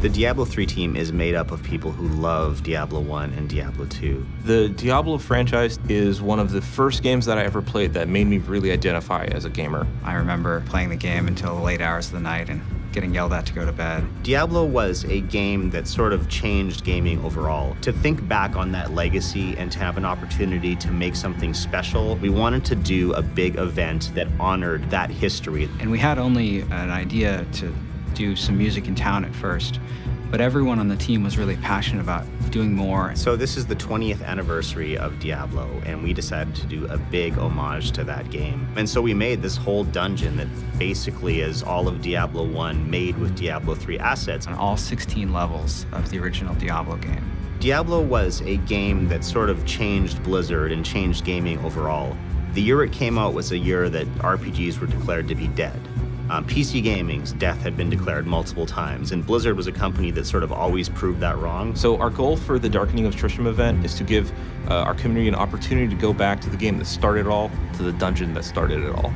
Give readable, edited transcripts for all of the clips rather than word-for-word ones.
The Diablo 3 team is made up of people who love Diablo 1 and Diablo 2. The Diablo franchise is one of the first games that I ever played that made me really identify as a gamer. I remember playing the game until the late hours of the night and getting yelled at to go to bed. Diablo was a game that sort of changed gaming overall. To think back on that legacy and to have an opportunity to make something special, we wanted to do a big event that honored that history. And we had only an idea to do some music in town at first, but everyone on the team was really passionate about doing more. So this is the 20th anniversary of Diablo, and we decided to do a big homage to that game. And so we made this whole dungeon that basically is all of Diablo 1 made with Diablo 3 assets. On all 16 levels of the original Diablo game. Diablo was a game that sort of changed Blizzard and changed gaming overall. The year it came out was a year that RPGs were declared to be dead. PC gaming's death had been declared multiple times, and Blizzard was a company that sort of always proved that wrong. So our goal for the Darkening of Tristram event is to give our community an opportunity to go back to the game that started it all, to the dungeon that started it all.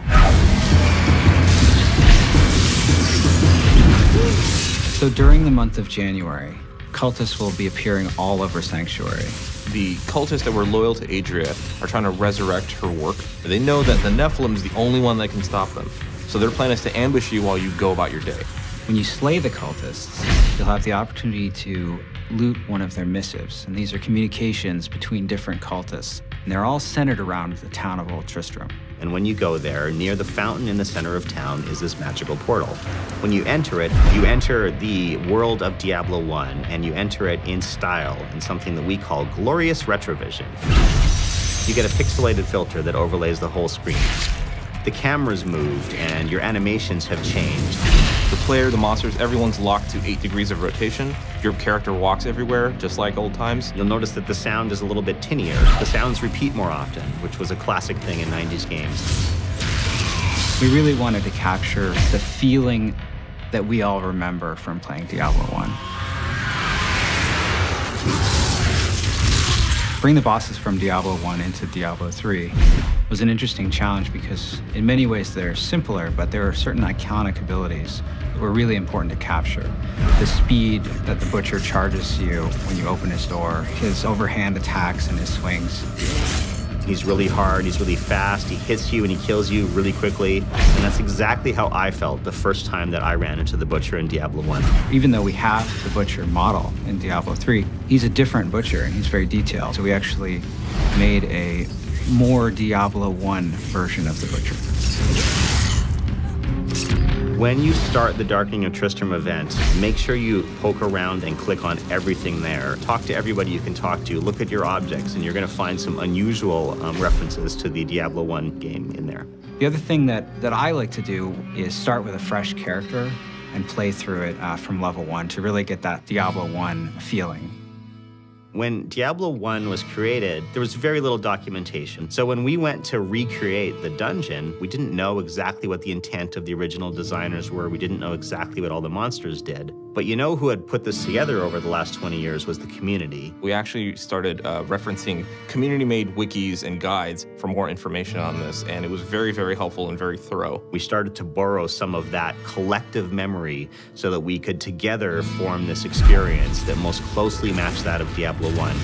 So during the month of January, cultists will be appearing all over Sanctuary. The cultists that were loyal to Adria are trying to resurrect her work. They know that the Nephilim is the only one that can stop them. So their plan is to ambush you while you go about your day. When you slay the cultists, you'll have the opportunity to loot one of their missives. And these are communications between different cultists. And they're all centered around the town of Old Tristram. And when you go there, near the fountain in the center of town is this magical portal. When you enter the world of Diablo 1, and you enter it in style, in something that we call glorious retrovision. You get a pixelated filter that overlays the whole screen. The camera's moved and your animations have changed. The player, the monsters, everyone's locked to 8 degrees of rotation. Your character walks everywhere, just like old times. You'll notice that the sound is a little bit tinnier. The sounds repeat more often, which was a classic thing in 90s games. We really wanted to capture the feeling that we all remember from playing Diablo 1. Bring the bosses from Diablo 1 into Diablo 3 was an interesting challenge because in many ways they're simpler, but there are certain iconic abilities that were really important to capture. The speed that the Butcher charges you when you open his door, his overhand attacks and his swings. He's really hard, he's really fast, he hits you and he kills you really quickly. And that's exactly how I felt the first time that I ran into the Butcher in Diablo 1. Even though we have the Butcher model in Diablo 3, he's a different Butcher and he's very detailed. So we actually made a more Diablo 1 version of the Butcher. When you start the Darkening of Tristram event, make sure you poke around and click on everything there. Talk to everybody you can talk to, look at your objects, and you're going to find some unusual references to the Diablo 1 game in there. The other thing that I like to do is start with a fresh character and play through it from level 1 to really get that Diablo 1 feeling. When Diablo 1 was created, there was very little documentation. So when we went to recreate the dungeon, we didn't know exactly what the intent of the original designers were. We didn't know exactly what all the monsters did. But you know who had put this together over the last 20 years was the community. We actually started referencing community-made wikis and guides for more information on this, and it was very, very helpful and very thorough. We started to borrow some of that collective memory so that we could together form this experience that most closely matched that of Diablo 1.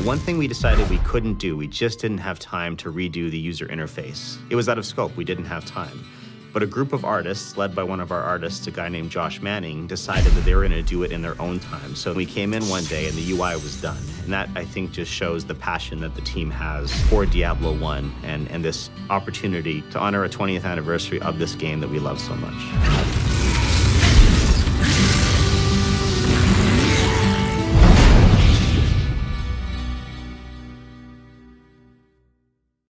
One thing we decided we couldn't do, we just didn't have time to redo the user interface. It was out of scope, we didn't have time. But a group of artists, led by one of our artists, a guy named Josh Manning, decided that they were going to do it in their own time. So we came in one day and the UI was done. And that, I think, just shows the passion that the team has for Diablo 1 and this opportunity to honor a 20th anniversary of this game that we love so much.